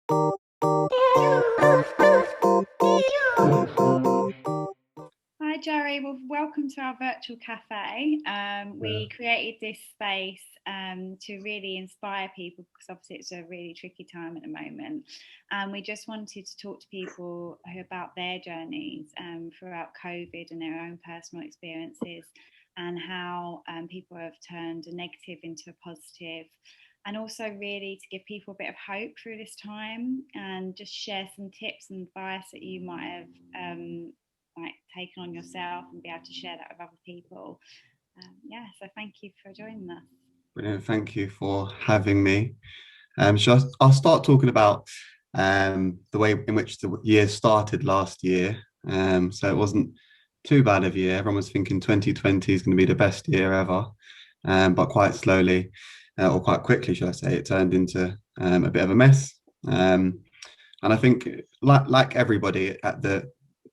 Hi Joey, well welcome to our virtual cafe. Yeah. We created this space to really inspire people because obviously it's a really tricky time at the moment. And we just wanted to talk to people about their journeys throughout COVID and their own personal experiences and how people have turned a negative into a positive. And also, really, to give people a bit of hope through this time and just share some tips and advice that you might have like taken on yourself and be able to share that with other people. Yeah, so thank you for joining us. Brilliant. Thank you for having me. I'll start talking about the way in which the year started last year. So it wasn't too bad of a year. Everyone was thinking 2020 is going to be the best year ever. But quite slowly, or quite quickly, should I say, it turned into a bit of a mess. And I think, like everybody at the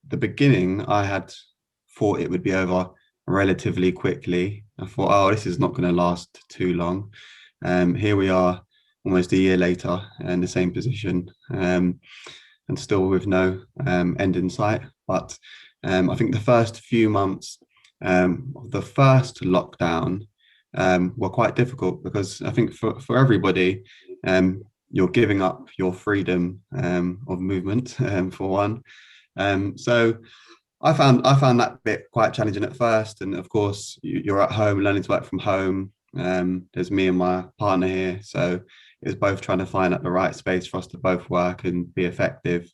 beginning, I had thought it would be over relatively quickly. I thought, oh, this is not going to last too long. Here we are, almost a year later, in the same position, and still with no end in sight. But I think the first few months of the first lockdown were quite difficult because I think for everybody, you're giving up your freedom of movement for one. So I found that bit quite challenging at first, and of course you're at home learning to work from home. There's me and my partner here, so it was both trying to find out the right space for us to both work and be effective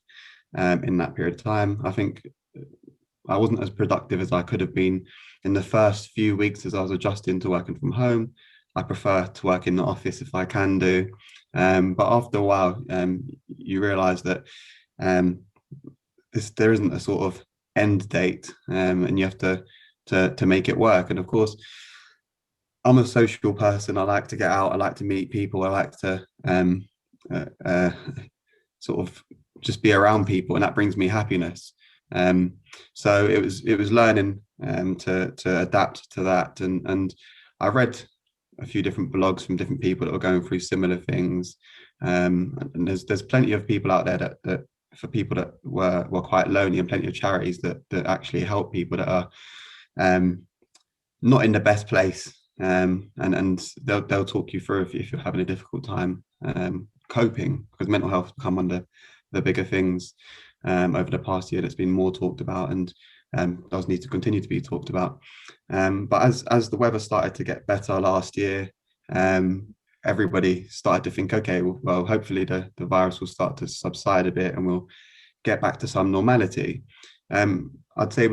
in that period of time. I think I wasn't as productive as I could have been in the first few weeks as I was adjusting to working from home. I prefer to work in the office if I can do, but after a while, you realise that um, there isn't a sort of end date, and you have to make it work. And of course, I'm a social person. I like to get out. I like to meet people. I like to uh, uh, sort of just be around people, and that brings me happiness. Um, so it was learning to adapt to that, and I read a few different blogs from different people that were going through similar things. And there's plenty of people out there that for people that were quite lonely, and plenty of charities that actually help people that are um, not in the best place, and they'll talk you through if you're having a difficult time coping, because mental health has become one of the bigger things over the past year that's been more talked about, and does need to continue to be talked about. But as the weather started to get better last year, everybody started to think, okay, well, hopefully the virus will start to subside a bit and we'll get back to some normality. I'd say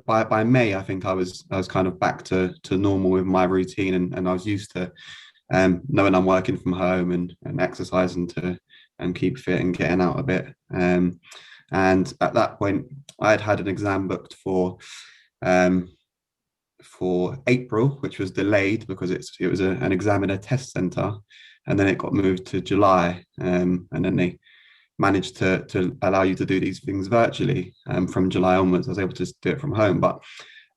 by May, I think I was kind of back to normal with my routine, and I was used to knowing I'm working from home and exercising to and keep fit and getting out a bit. And at that point, I had an exam booked um, for April, which was delayed because it was an exam in a test center, and then it got moved to July, and then they managed to allow you to do these things virtually from July onwards. I was able to do it from home, but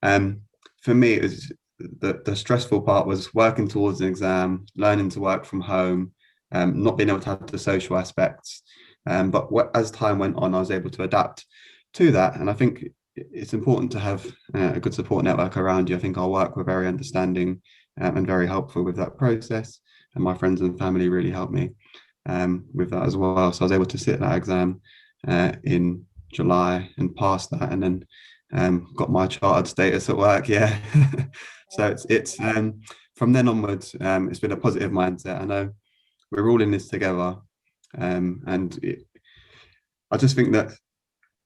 um, for me, it was the stressful part was working towards an exam, learning to work from home, not being able to have the social aspects. But as time went on, I was able to adapt to that, and I think it's important to have a good support network around you. I think our work were very understanding and very helpful with that process, and my friends and family really helped me with that as well. So I was able to sit that exam in July and pass that, and then got my chartered status at work. Yeah. So it's from then onwards, it's been a positive mindset. I know we're all in this together, and I just think that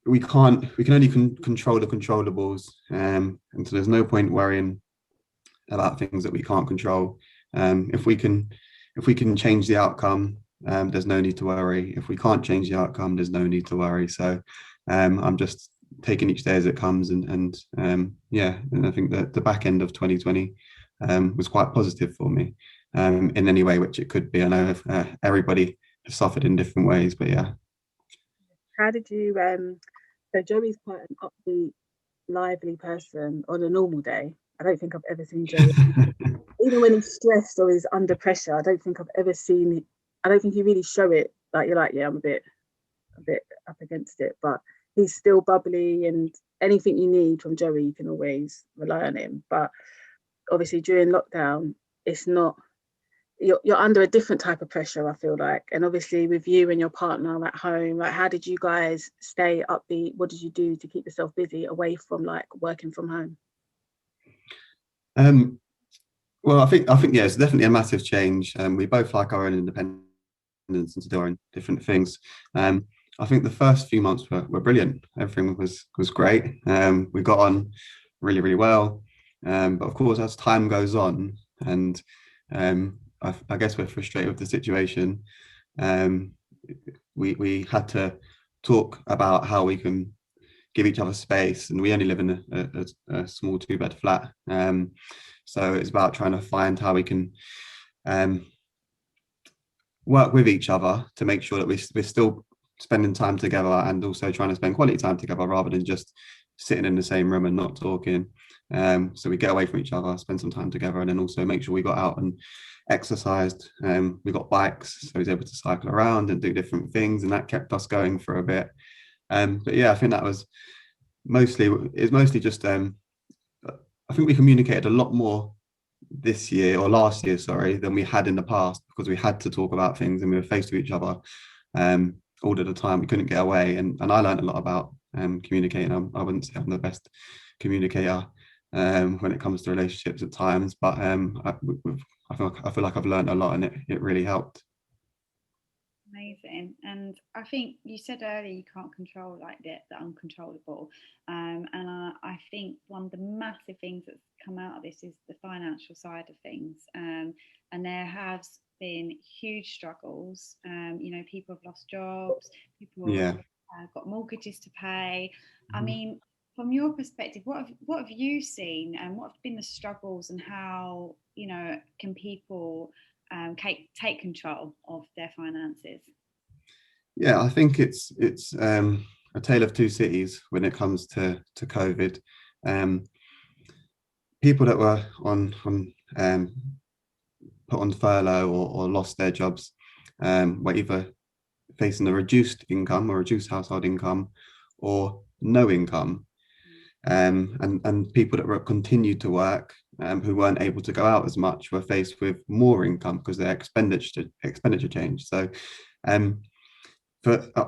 we can only control the controllables, and so there's no point worrying about things that we can't control. If we can change the outcome, there's no need to worry. If we can't change the outcome, there's no need to worry. So I'm just taking each day as it comes, and yeah, and I think that the back end of 2020 was quite positive for me in any way which it could be. I know everybody has suffered in different ways, but yeah. How did you so Joey's quite an upbeat, lively person on a normal day. I don't think I've ever seen Joey, even when he's stressed or he's under pressure, I don't think he really show it like you're like, yeah, I'm a bit up against it, but he's still bubbly, and anything you need from Joey, you can always rely on him. But obviously during lockdown, it's not, you're under a different type of pressure, I feel like. And obviously with you and your partner at home, like how did you guys stay upbeat? What did you do to keep yourself busy away from like working from home? Well, I think yeah, it's definitely a massive change. We both like our own independence and to do our own different things. I think the first few months were brilliant. Everything was great. We got on really, really well. But of course, as time goes on, and I guess we're frustrated with the situation. We had to talk about how we can give each other space, and we only live in a small 2-bed flat. So it's about trying to find how we can work with each other to make sure that we're still spending time together, and also trying to spend quality time together rather than just sitting in the same room and not talking. So we get away from each other, spend some time together, and then also make sure we got out and exercised. We got bikes, so he was able to cycle around and do different things, and that kept us going for a bit. But yeah, I think that was mostly just I think we communicated a lot more this year, or last year, sorry, than we had in the past, because we had to talk about things and we were faced with each other all of the time. We couldn't get away, and I learned a lot about communicating. I wouldn't say I'm the best communicator when it comes to relationships at times, but I feel like I've learned a lot, and it really helped. Amazing. And I think you said earlier you can't control like the uncontrollable. And I think one of the massive things that's come out of this is the financial side of things. And there has been huge struggles. People have lost jobs, people Yeah. have got mortgages to pay. I mean, from your perspective, what have you seen, and what have been the struggles, and how can people take control of their finances? Yeah, I think it's a tale of two cities when it comes to COVID. People that were on put on furlough or lost their jobs were either facing a reduced income or reduced household income, or no income. And people that were continued to work, who weren't able to go out as much, were faced with more income because their expenditure changed. So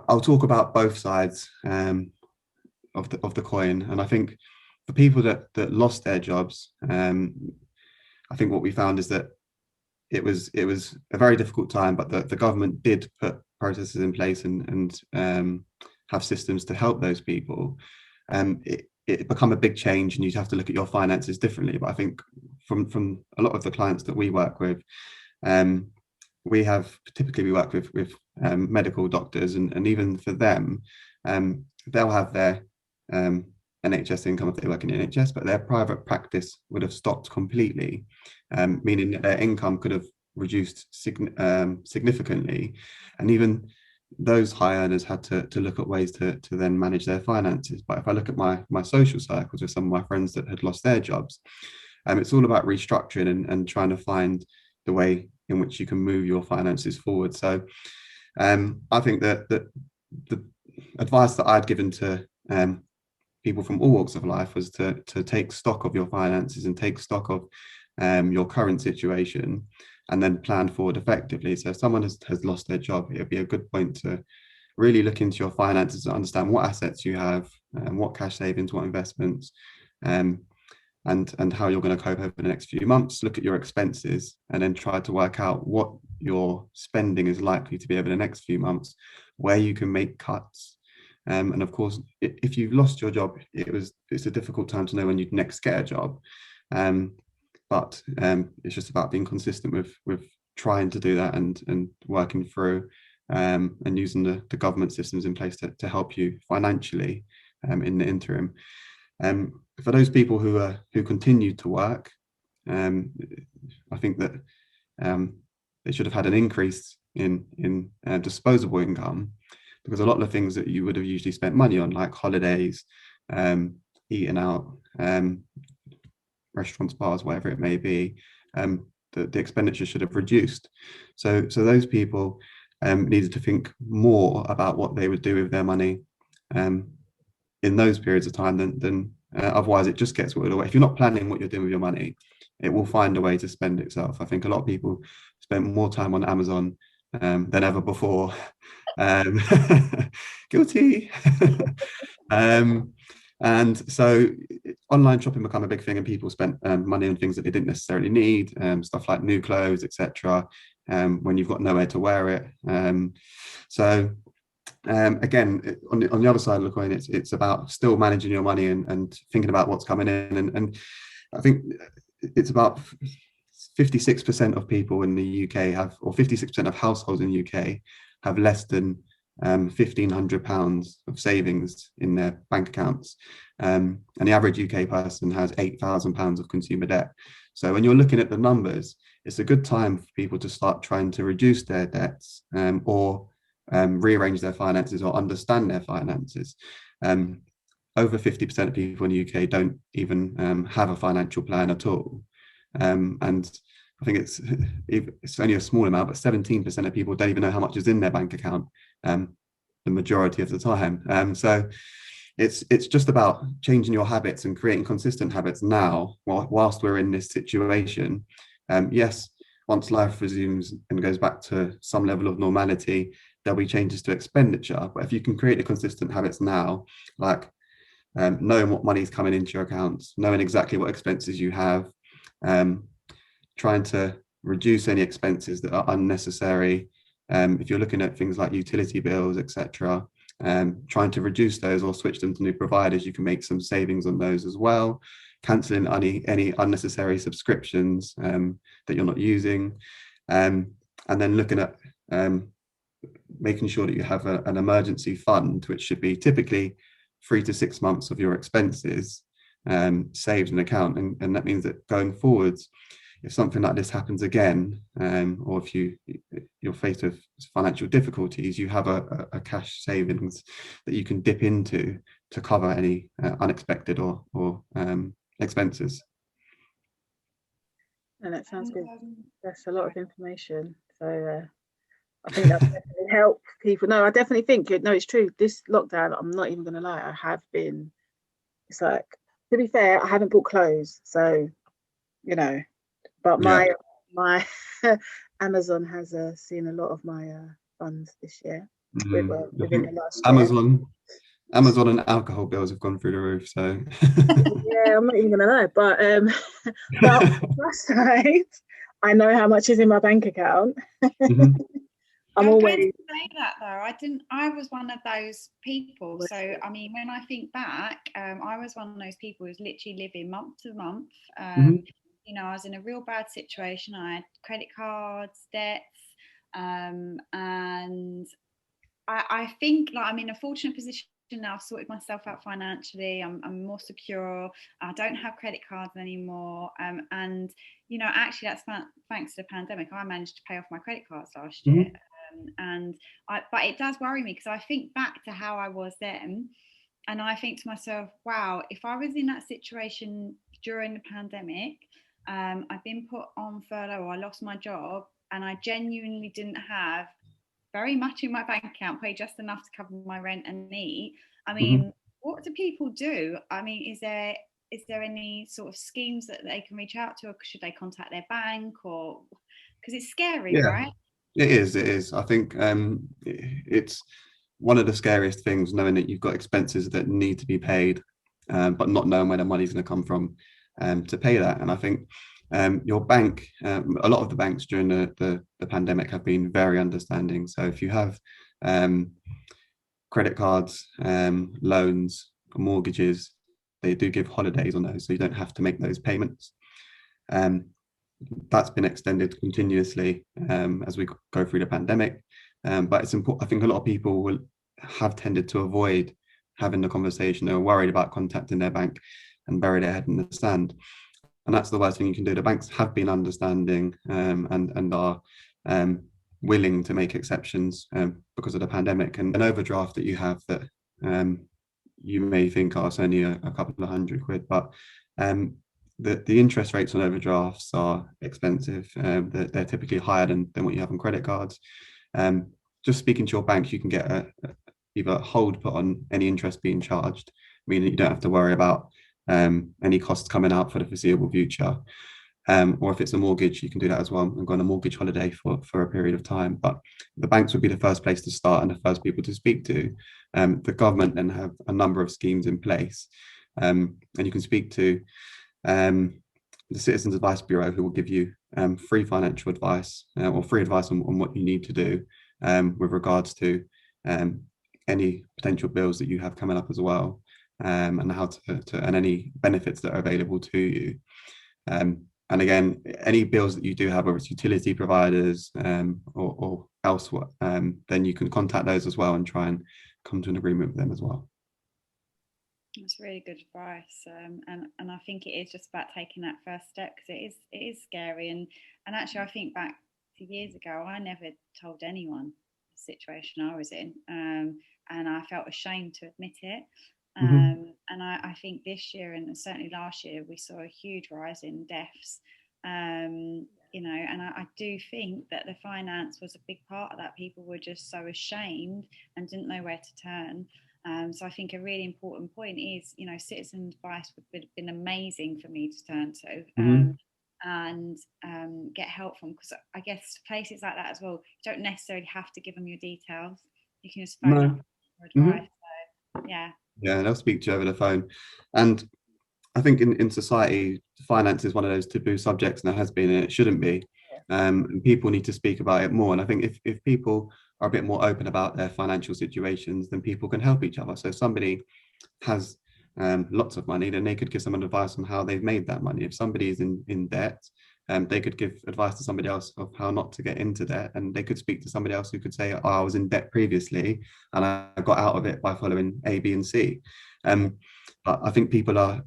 I'll talk about both sides of the coin. And I think for people that lost their jobs, I think what we found is that it was a very difficult time, but the government did put processes in place and have systems to help those people. It become a big change, and you'd have to look at your finances differently. But I think from a lot of the clients that we work with, we work with medical doctors, and even for them, they'll have their NHS income if they work in the NHS, but their private practice would have stopped completely, meaning that their income could have reduced significantly. And even those high earners had to look at ways to then manage their finances. But if I look at my social circles with some of my friends that had lost their jobs, it's all about restructuring and trying to find the way in which you can move your finances forward. So I think that the advice that I'd given to people from all walks of life was to take stock of your finances and take stock of your current situation, and then plan forward effectively. So if someone has lost their job, it would be a good point to really look into your finances and understand what assets you have, what cash savings, what investments, and how you're going to cope over the next few months. Look at your expenses, and then try to work out what your spending is likely to be over the next few months, where you can make cuts. And of course, if you've lost your job, it's a difficult time to know when you'd next get a job. But it's just about being consistent with trying to do that and working through and using the government systems in place to help you financially in the interim. For those people who continue to work, I think that they should have had an increase in disposable income, because a lot of the things that you would have usually spent money on, like holidays, eating out, restaurants, bars, whatever it may be, the expenditure should have reduced. So those people needed to think more about what they would do with their money in those periods of time than otherwise it just gets whittled away. If you're not planning what you're doing with your money, it will find a way to spend itself. I think a lot of people spend more time on Amazon than ever before. Guilty. And so online shopping become a big thing, and people spent money on things that they didn't necessarily need, stuff like new clothes, etc. When you've got nowhere to wear it. Again, on the other side of the coin, it's about still managing your money and thinking about what's coming in. And I think it's about 56% of people in the UK have, or 56% of households in the UK have less than £1,500 of savings in their bank accounts. And the average UK person has £8,000 of consumer debt. So when you're looking at the numbers, it's a good time for people to start trying to reduce their debts or rearrange their finances or understand their finances. Over 50% of people in the UK don't even have a financial plan at all. And I think it's only a small amount, but 17% of people don't even know how much is in their bank account the majority of the time. So it's just about changing your habits and creating consistent habits now whilst we're in this situation. Yes, once life resumes and goes back to some level of normality, there'll be changes to expenditure. But if you can create the consistent habits now, like knowing what money is coming into your accounts, knowing exactly what expenses you have, trying to reduce any expenses that are unnecessary. If you're looking at things like utility bills, etc., trying to reduce those or switch them to new providers, you can make some savings on those as well. Cancelling any unnecessary subscriptions that you're not using, and then looking at making sure that you have an emergency fund, which should be typically 3 to 6 months of your expenses saved in account. And that means that going forwards, if something like this happens again, or if you're faced with financial difficulties, you have a cash savings that you can dip into to cover any unexpected or expenses. And that sounds good. That's a lot of information. So I think that definitely help people. No, I definitely think it's true. This lockdown, I'm not even going to lie, I have been. It's like, to be fair, I haven't bought clothes, so but my Amazon has seen a lot of my funds this year. Within the last year. Amazon and alcohol bills have gone through the roof. So yeah, I'm not even gonna lie, but on the plus side, I know how much is in my bank account. Mm-hmm. I'm always say that though. I was one of those people. So I mean, when I think back, I was one of those people who's literally living month to month. I was in a real bad situation. I had credit cards, debts, and I think I'm in a fortunate position now. I've sorted myself out financially. I'm more secure. I don't have credit cards anymore. And actually that's thanks to the pandemic. I managed to pay off my credit cards last year. But it does worry me because I think back to how I was then, and I think to myself, wow, if I was in that situation during the pandemic, I've been put on furlough or I lost my job and I genuinely didn't have very much in my bank account, pay just enough to cover my rent and eat. I mean, what do people do? I mean, is there any sort of schemes that they can reach out to, or should they contact their bank, or because it's scary, right? It is. I think it's one of the scariest things, knowing that you've got expenses that need to be paid, but not knowing where the money's going to come from to pay that. And I think your bank, a lot of the banks during the pandemic have been very understanding. So if you have credit cards, loans, mortgages, they do give holidays on those, so you don't have to make those payments. That's been extended continuously as we go through the pandemic. But it's important. I think a lot of people have tended to avoid having the conversation. They're worried about contacting their bank and bury their head in the sand. And that's the worst thing you can do. The banks have been understanding and are willing to make exceptions because of the pandemic. And an overdraft that you have that you may think, it's only a couple of £100, but the interest rates on overdrafts are expensive. They're typically higher than what you have on credit cards. just speaking to your bank, you can get either a hold put on any interest being charged, meaning you don't have to worry about any costs coming out for the foreseeable future. Or if it's a mortgage, you can do that as well and go on a mortgage holiday for a period of time. But the banks would be the first place to start and the first people to speak to. The government then have a number of schemes in place, and you can speak to the Citizens Advice Bureau, who will give you free financial advice or free advice on what you need to do with regards to any potential bills that you have coming up as well, and how to and any benefits that are available to you. And again, any bills that you do have, whether it's utility providers or elsewhere, then you can contact those as well and try and come to an agreement with them as well. That's really good advice, and I think it is just about taking that first step, because it is scary, and actually I think back to years ago, I never told anyone the situation I was in, and I felt ashamed to admit it. And I think this year and certainly last year we saw a huge rise in deaths, you know, and I do think that the finance was a big part of that. People were just so ashamed and didn't know where to turn. So I think a really important point is, you know, citizen advice would have been amazing for me to turn to, and get help from, because I guess places like that as well, you don't necessarily have to give them your details. You can just phone up for advice. So, yeah, they'll speak to you over the phone. And I think in society, finance is one of those taboo subjects, and it has been, and it shouldn't be. And people need to speak about it more. And I think if people are a bit more open about their financial situations, then people can help each other. So if somebody has lots of money, then they could give someone advice on how they've made that money. If somebody is in debt, they could give advice to somebody else of how not to get into debt, and they could speak to somebody else who could say, oh, I was in debt previously and I got out of it by following A, B, and C. But I think people are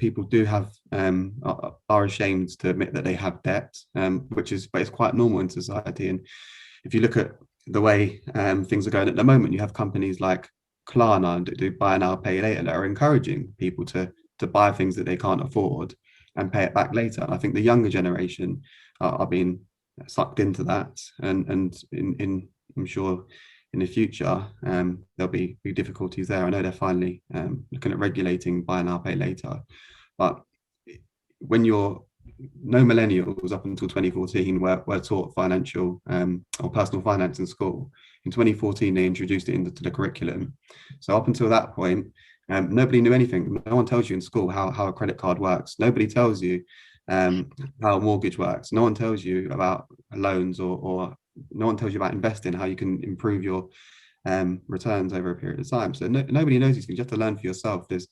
ashamed to admit that they have debt, but it's quite normal in society. And if you look at the way things are going at the moment, you have companies like Klarna that do buy now, pay later, that are encouraging people to buy things that they can't afford and pay it back later. And I think the younger generation are being sucked into that, and I'm sure in the future there'll be difficulties there. I know they're finally looking at regulating buy now, pay later, but when no millennials up until 2014 were taught financial or personal finance in school. In 2014, they introduced it into the curriculum. So up until that point, nobody knew anything. No one tells you in school how a credit card works. Nobody tells you how a mortgage works. No one tells you about loans, or no one tells you about investing, how you can improve your returns over a period of time. So nobody knows these things. You have to learn for yourself. There's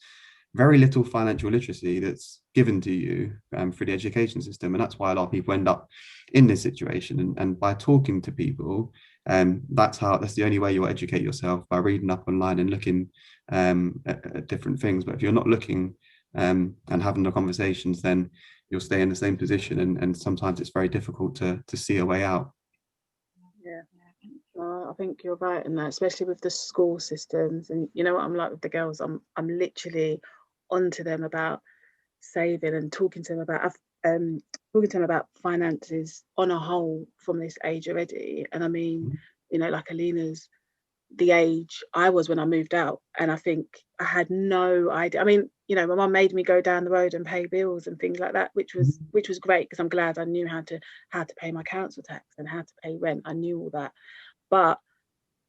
very little financial literacy that's given to you through the education system, and that's why a lot of people end up in this situation. And by talking to people, that's the only way you'll educate yourself, by reading up online and looking at different things. But if you're not looking and having the conversations, then you'll stay in the same position, and sometimes it's very difficult to see a way out. I think you're right in that, especially with the school systems. And you know what I'm like with the girls, I'm literally onto them about saving and talking to them about finances on a whole from this age already. And I mean, you know, like Alina's the age I was when I moved out, and I think I had no idea. I mean, you know, my mum made me go down the road and pay bills and things like that, which was great, because I'm glad I knew how to pay my council tax and how to pay rent. I knew all that. But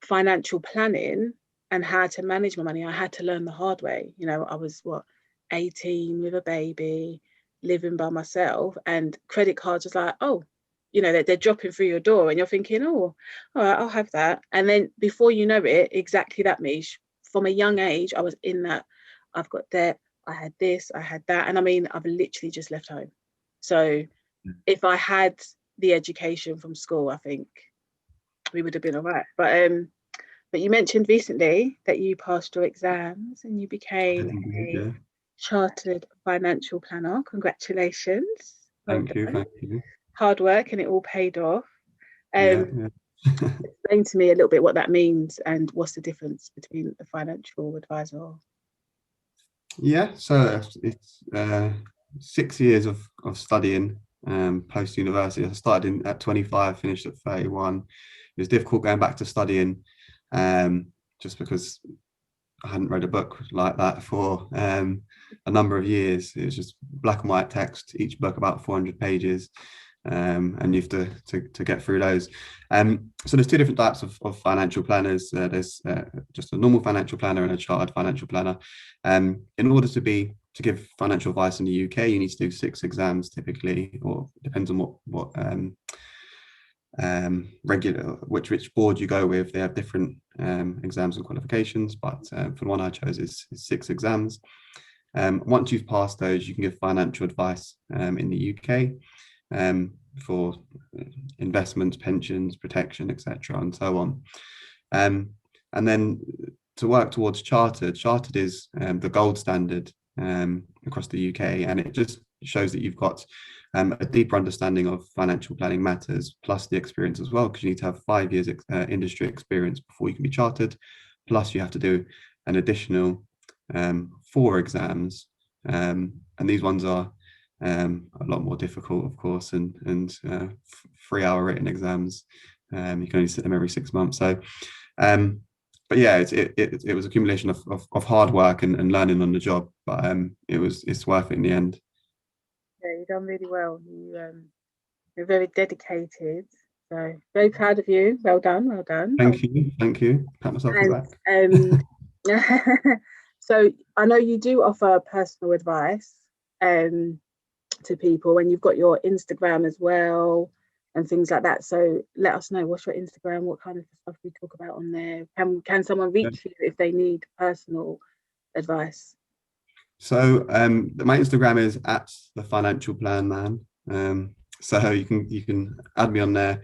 financial planning and how to manage my money, I had to learn the hard way. You know, I was 18 with a baby, living by myself, and credit cards was like, oh, you know, they're dropping through your door, and you're thinking, oh, all right, I'll have that. And then before you know it, exactly that, Mish, from a young age, I was in that. I've got debt, I had this, I had that. And I mean, I've literally just left home. So if I had the education from school, I think we would have been all right. But you mentioned recently that you passed your exams and you became a chartered financial planner. Congratulations. Thank you. Hard work, and it all paid off. Explain to me a little bit what that means and what's the difference between a financial advisor. Yeah, so it's 6 years of studying post-university. I started at 25, finished at 31. It was difficult going back to studying just because I hadn't read a book like that for a number of years. It was just black and white text, each book about 400 pages. And you have to get through those. So there's two different types of financial planners. There's just a normal financial planner and a chartered financial planner. In order to give financial advice in the UK, you need to do 6 exams typically, or depends on what regular which board you go with. They have different exams and qualifications, but for the one I chose is 6 exams. Once you've passed those, you can give financial advice in the UK. For investments, pensions, protection, etc., and so on. And then to work towards chartered is the gold standard across the UK, and it just shows that you've got a deeper understanding of financial planning matters, plus the experience as well, because you need to have 5 years industry experience before you can be chartered, plus you have to do an additional 4 exams, and these ones are a lot more difficult, of course, and 3-hour written exams. You can only sit them every 6 months. So, but yeah, it was accumulation of hard work and learning on the job, but it's worth it in the end. Yeah, you've done really well. You're very dedicated. So very proud of you. Well done, well done. Thank you. Pat myself on the back. So I know you do offer personal advice to people, and you've got your Instagram as well and things like that. So let us know, what's your Instagram, what kind of stuff we talk about on there? Can someone reach you if they need personal advice? So my Instagram is @thefinancialplanman. So you can add me on there.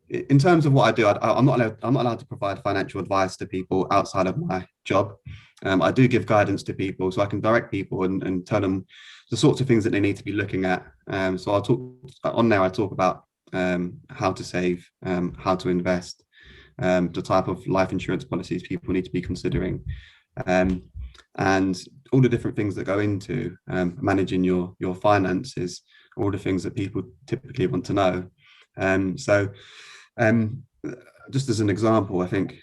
In terms of what I do, I'm not allowed to provide financial advice to people outside of my job. I do give guidance to people, so I can direct people and tell them the sorts of things that they need to be looking at. So I'll talk on there. I talk about how to save, how to invest, the type of life insurance policies people need to be considering, and all the different things that go into managing your finances, all the things that people typically want to know. So just as an example, I think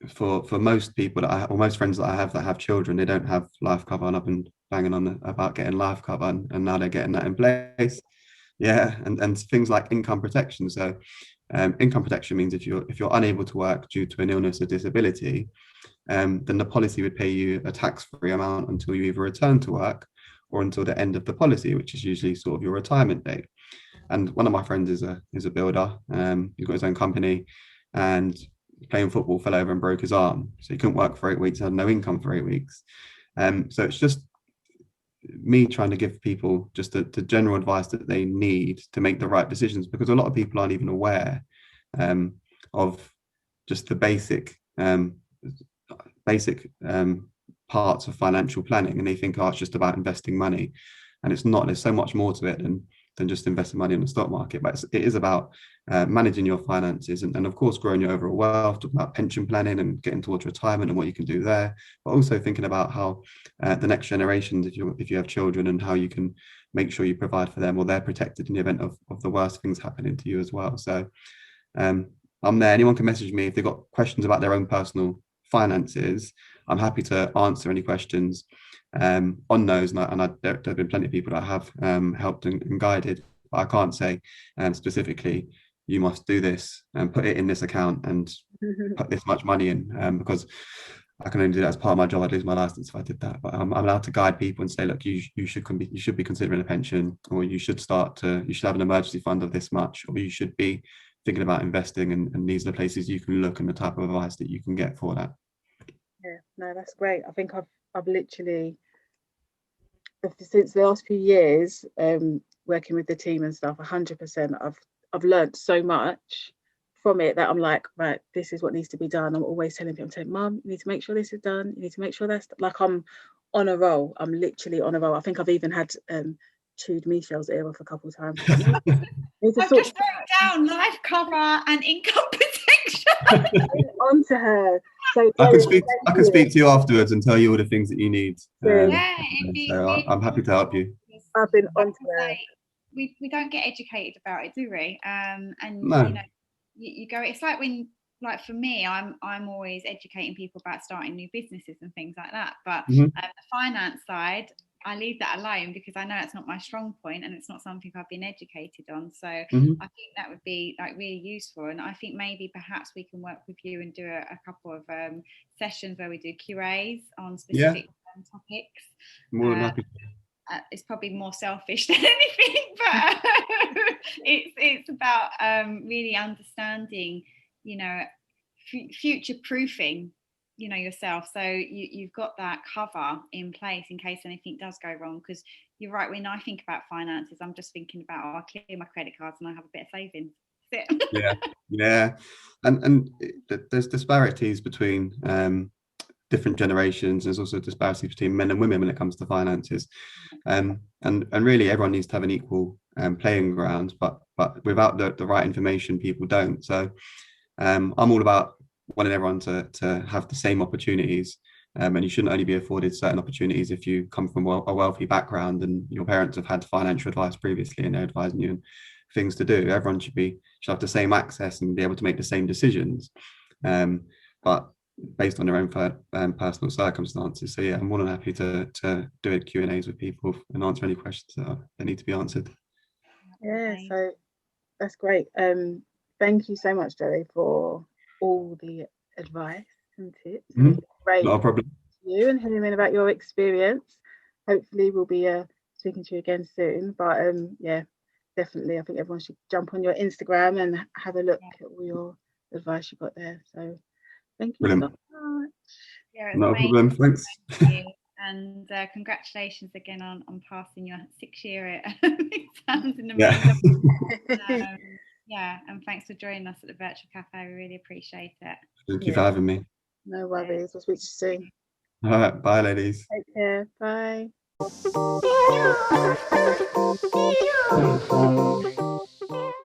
for most people or most friends that I have children, they don't have life cover, and I've been banging on about getting life cover, and now they're getting that in place. Yeah, and things like income protection. So income protection means if you're unable to work due to an illness or disability, then the policy would pay you a tax-free amount until you either return to work or until the end of the policy, which is usually sort of your retirement date. And one of my friends is a builder. He's got his own company, and playing football fell over and broke his arm, so he couldn't work for 8 weeks, had no income for 8 weeks. So it's just me trying to give people just the general advice that they need to make the right decisions, because a lot of people aren't even aware of just the basic parts of financial planning, and they think, oh, it's just about investing money, and it's not. There's so much more to it than just investing money in the stock market, but it is about managing your finances and of course growing your overall wealth, talking about pension planning and getting towards retirement and what you can do there, but also thinking about how the next generations, if you have children, and how you can make sure you provide for them, or they're protected in the event of the worst things happening to you as well. So I'm there. Anyone can message me if they've got questions about their own personal finances. I'm happy to answer any questions on those, and there have been plenty of people that I have helped and guided, but I can't say specifically you must do this and put it in this account and put this much money in, because I can only do that as part of my job. I'd lose my license if I did that. But I'm allowed to guide people and say, look, you should be considering a pension, or you should have an emergency fund of this much, or you should be thinking about investing, and these are the places you can look and the type of advice that you can get for that. Yeah, no, that's great. I think I've literally, since the last few years, working with the team and stuff, 100%, I've learned so much from it that I'm like, right, this is what needs to be done. I'm always telling people, I'm saying, Mum, you need to make sure this is done. You need to make sure that's, like, I'm on a roll. I'm literally on a roll. I think I've even had chewed Michelle's ear off a couple of times. I've just wrote down life cover and income protection. On to her. So I can speak to you afterwards and tell you all the things that you need. Yeah, so I'm happy to help you. I've been on to her. We don't get educated about it, do we? And no. you know, you go. It's like when like for me, I'm always educating people about starting new businesses and things like that. But Mhm. the finance side, I leave that alone because I know it's not my strong point and it's not something I've been educated on. So Mhm. I think that would be like really useful. And I think maybe perhaps we can work with you and do a couple of sessions where we do QAs on Yeah, specific topics. more than happy. It's probably more selfish than anything, but it's about really understanding, you know, future proofing, you know, yourself. So you've got that cover in place in case anything does go wrong. Because you're right, when I think about finances, I'm just thinking about, oh, I'll clear my credit cards and I have a bit of savings. That's it. Yeah, and there's disparities between different generations. There's also disparities between men and women when it comes to finances, and really everyone needs to have an equal playing ground. But without the right information, people don't. So I'm all about wanting everyone to have the same opportunities. And you shouldn't only be afforded certain opportunities if you come from a wealthy background and your parents have had financial advice previously and they're advising you on things to do. Everyone should have the same access and be able to make the same decisions, but based on their own personal circumstances. So yeah, I'm more than happy to do Q&As with people and answer any questions that need to be answered. Yeah, so that's great. Thank you so much, Joey, for all the advice and tips. Mm-hmm. Great. Not a problem. You and hearing about your experience. Hopefully we'll be speaking to you again soon. But yeah, definitely I think everyone should jump on your Instagram and have a look at all your advice you got there. So thank you Brilliant. so much. Yeah, not a problem. Thanks. Thank you. And congratulations again on passing your 6-year exams in the Yeah. yeah, and thanks for joining us at the Virtual Cafe. We really appreciate it. Thank you for having me. No worries. I'll speak to you soon. All right. Bye, ladies. Take care. Bye.